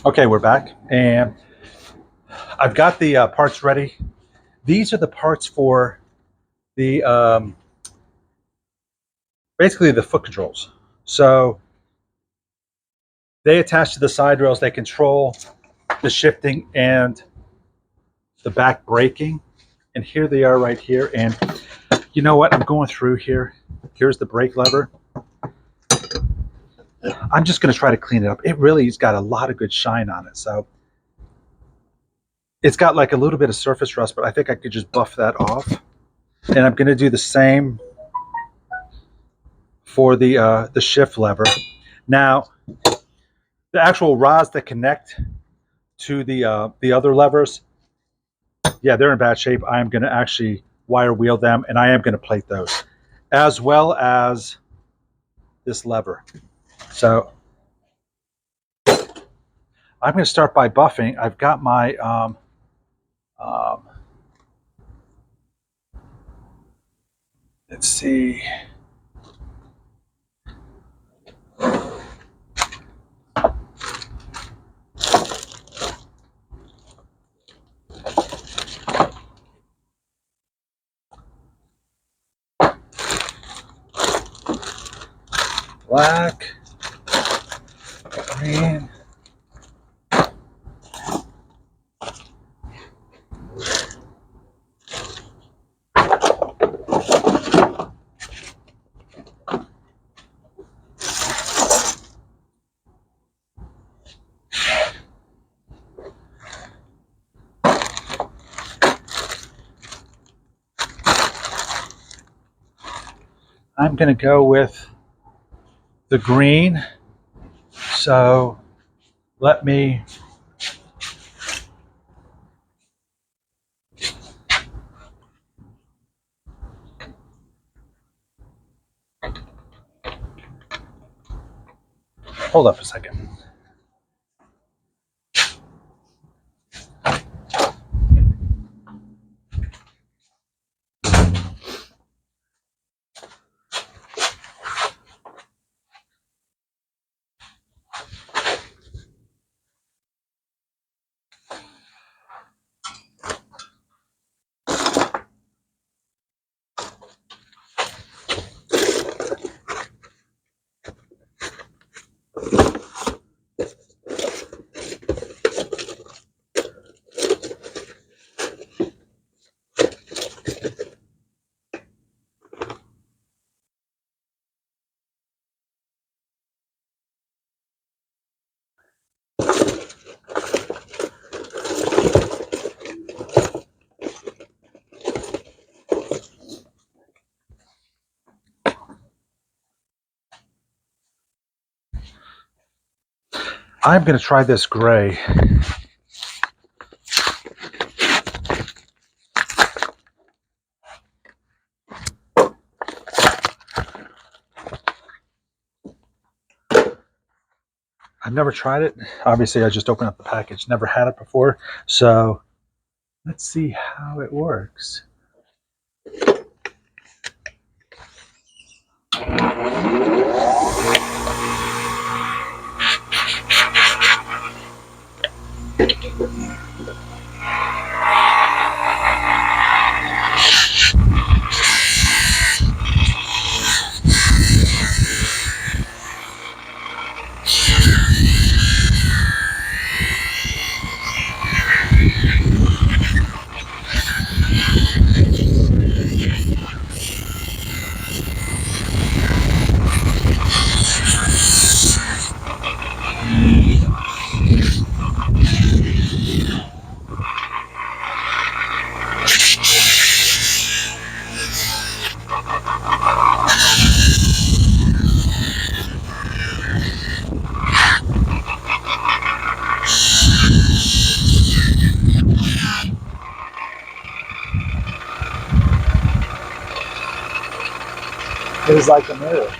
Okay, we're back, and I've got the parts ready. These are the parts for the basically the foot controls. So they attach to the side rails. They control the shifting and the back braking. And here they are right here. And you know what? I'm going through here. Here's the brake lever. I'm just going to try to clean it up. It really has got a lot of good shine on it. So it's got like a little bit of surface rust, but I think I could just buff that off. And I'm going to do the same for the shift lever. Now, the actual rods that connect to the other levers, yeah, they're in bad shape. I am going to actually wire wheel them, and I am going to plate those, as well as this lever. So I'm going to start by buffing. I've got my um, let's see. Black, green. I'm going to go with the green. So let me hold up a second. I'm going to try this gray. I've never tried it. Obviously, I just opened up the package. Never had it before. So let's see how it works. It is like a mirror.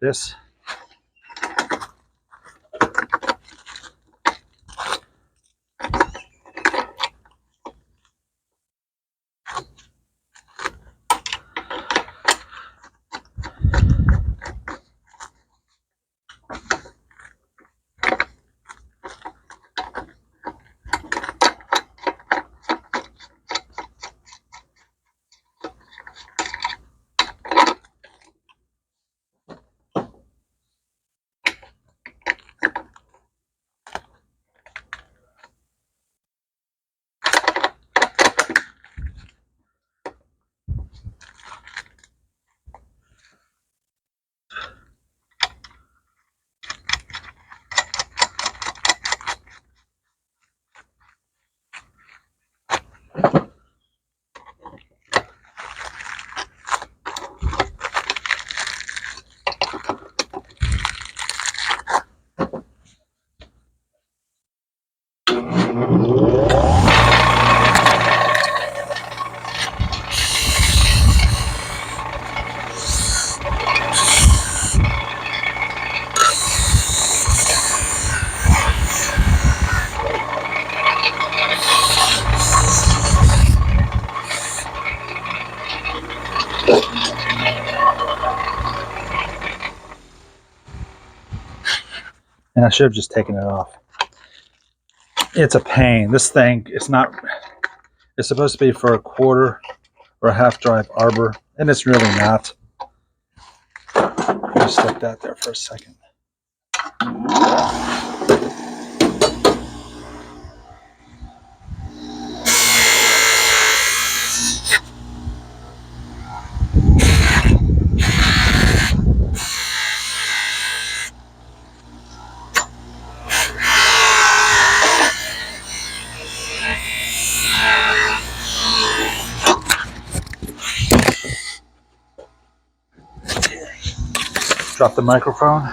this. And I should have just taken it off. It's a pain. This thing, it's supposed to be for a quarter or a half drive arbor, and it's really not. Just let that there for a second. Drop the microphone.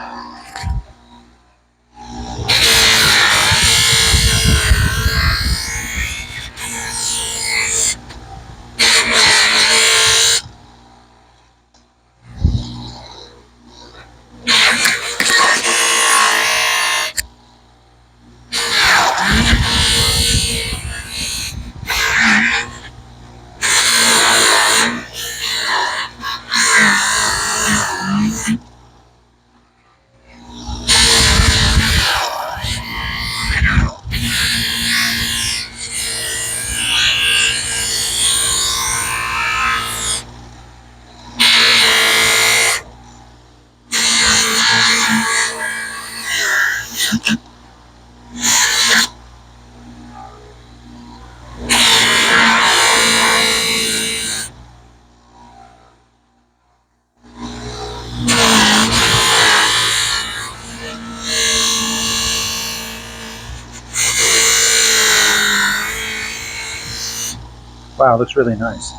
Wow, looks really nice.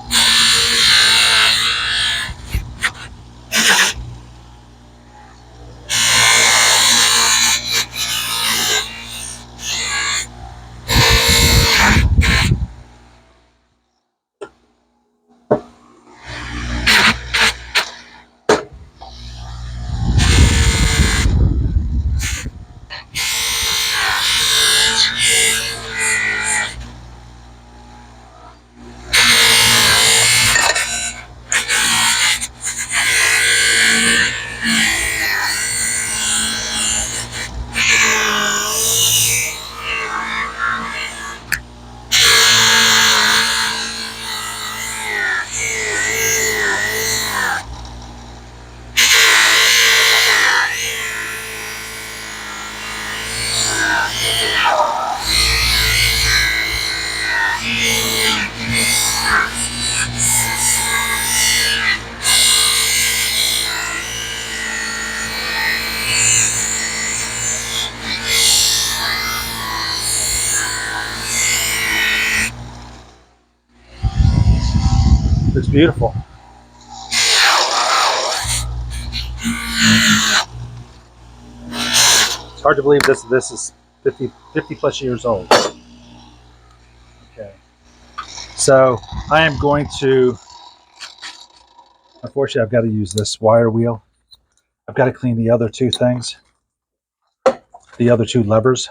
It's beautiful. It's hard to believe this is 50 plus years old. Okay. So I am going to, unfortunately I've got to use this wire wheel. I've got to clean the other two things, the other two levers.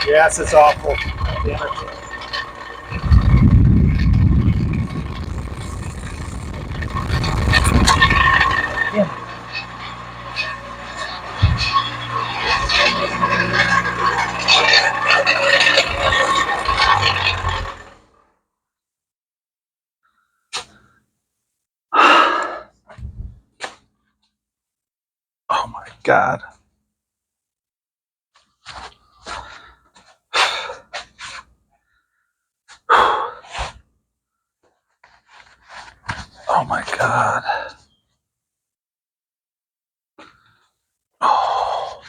Yes, it's awful. Damn it. Oh my God. Oh my God. Oh.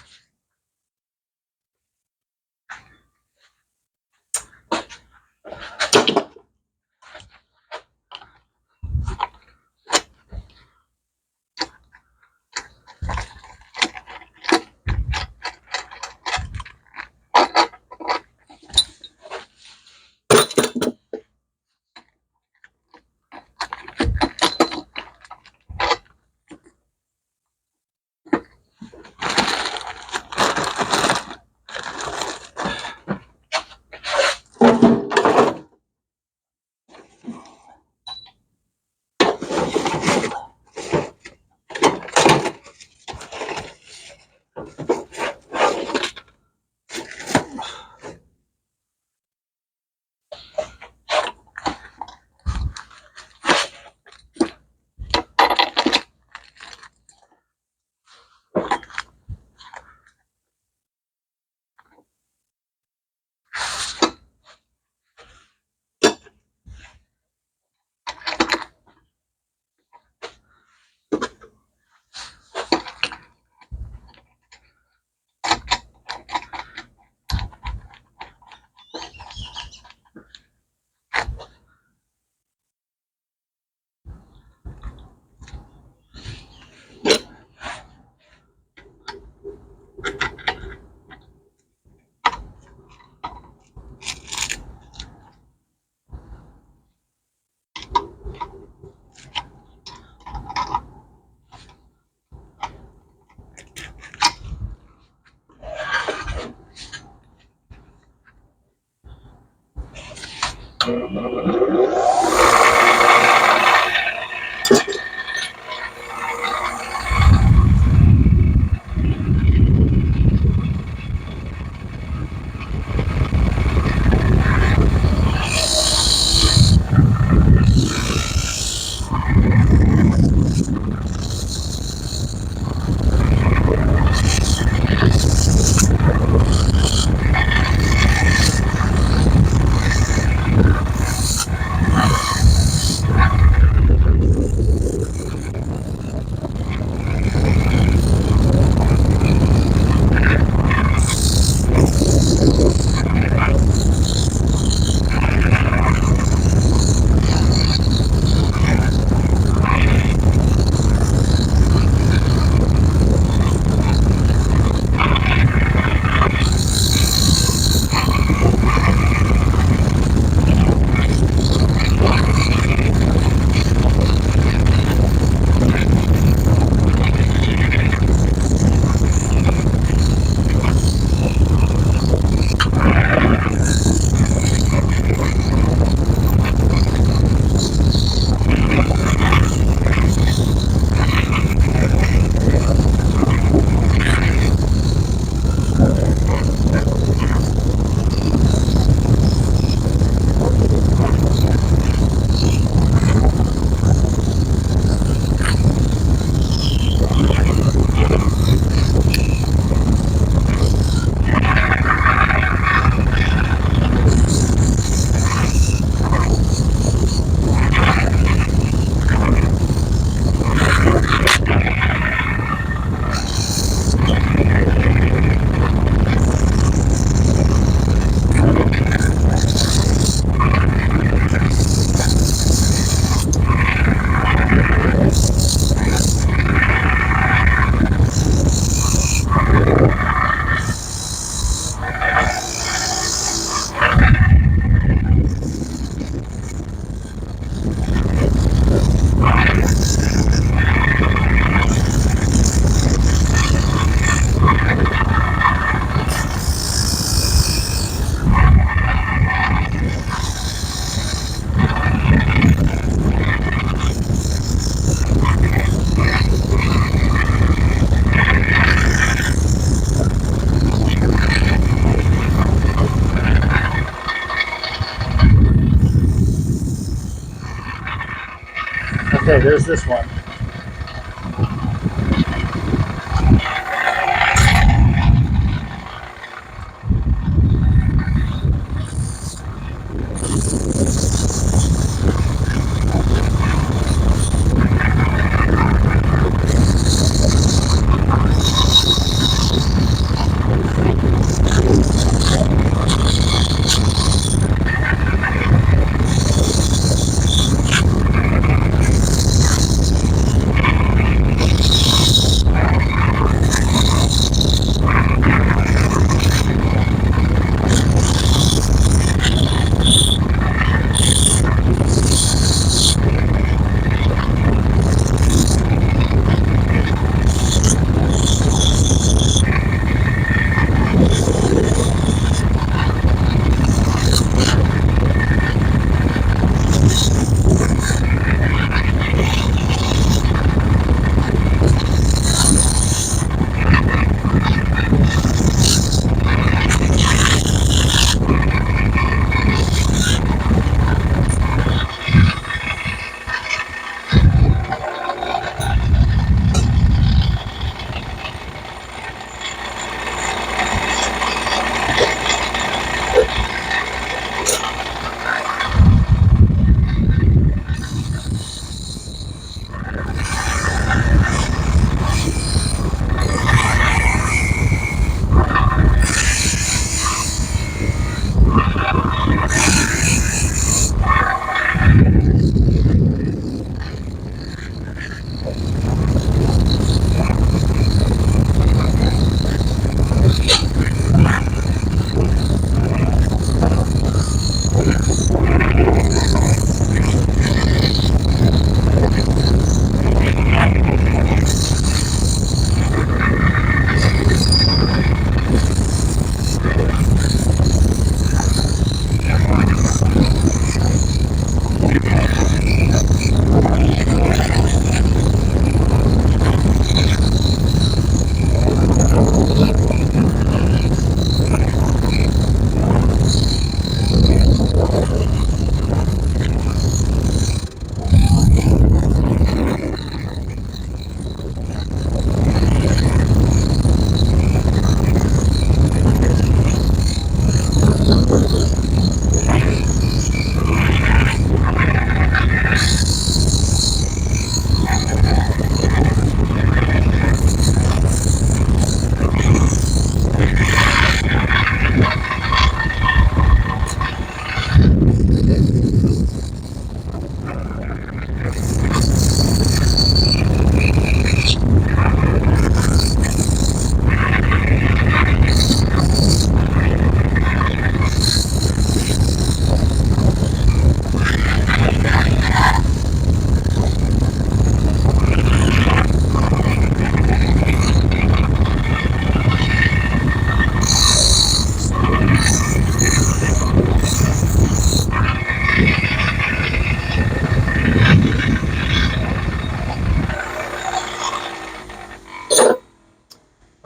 Okay, there's this one.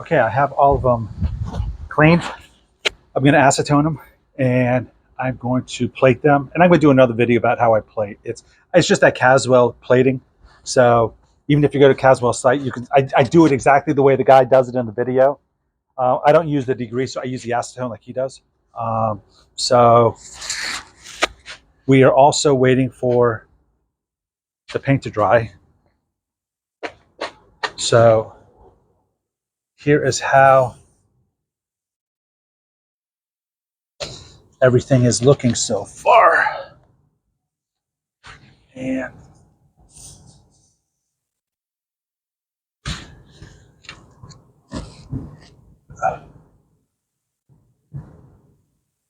Okay, I have all of them cleaned. I'm going to acetone them, and I'm going to plate them. And I'm going to do another video about how I plate. It's just that Caswell plating. So even if you go to Caswell's site, you can. I do it exactly the way the guy does it in the video. I don't use the degreaser. I use the acetone like he does. So we are also waiting for the paint to dry. So here is how everything is looking so far. And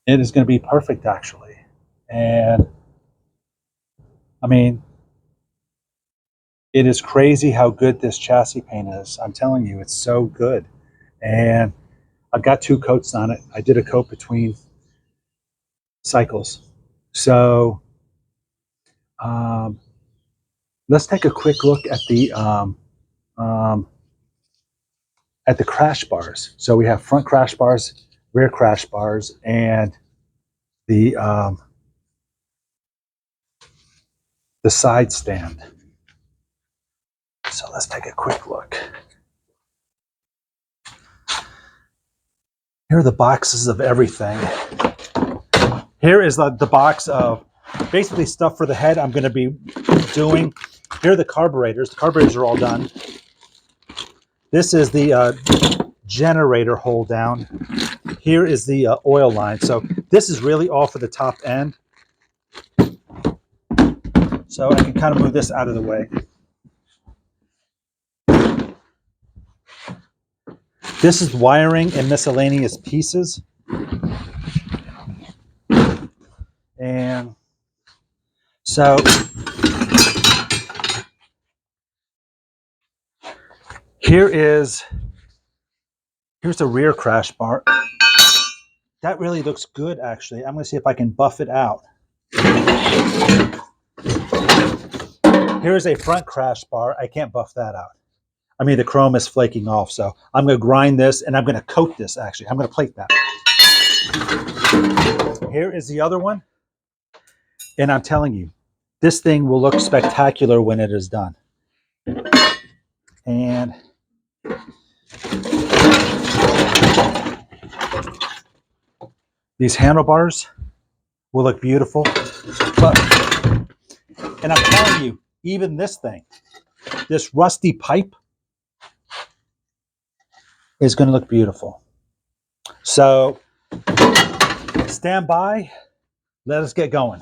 it is going to be perfect, actually. And I mean, it is crazy how good this chassis paint is. I'm telling you, it's so good. And I've got 2 coats on it. I did a coat between cycles. So um, let's take a quick look um, at the crash bars. So we have front crash bars, rear crash bars, and the side stand. So let's take a quick look. Here are the boxes of everything. Here is the box of basically stuff for the head I'm going to be doing. Here are the carburetors. The carburetors are all done. This is the generator hold down. Here is the oil line. So this is really all for the top end. So I can kind of move this out of the way. This is wiring and miscellaneous pieces. And so here's the rear crash bar. That really looks good, actually. I'm going to see if I can buff it out. Here's a front crash bar. I can't buff that out. I mean, the chrome is flaking off, so I'm going to grind this, and I'm going to coat this, actually. I'm going to plate that. Here is the other one. And I'm telling you, this thing will look spectacular when it is done. And these handlebars will look beautiful. But, and I'm telling you, even this thing, this rusty pipe is going to look beautiful. So stand by. Let us get going.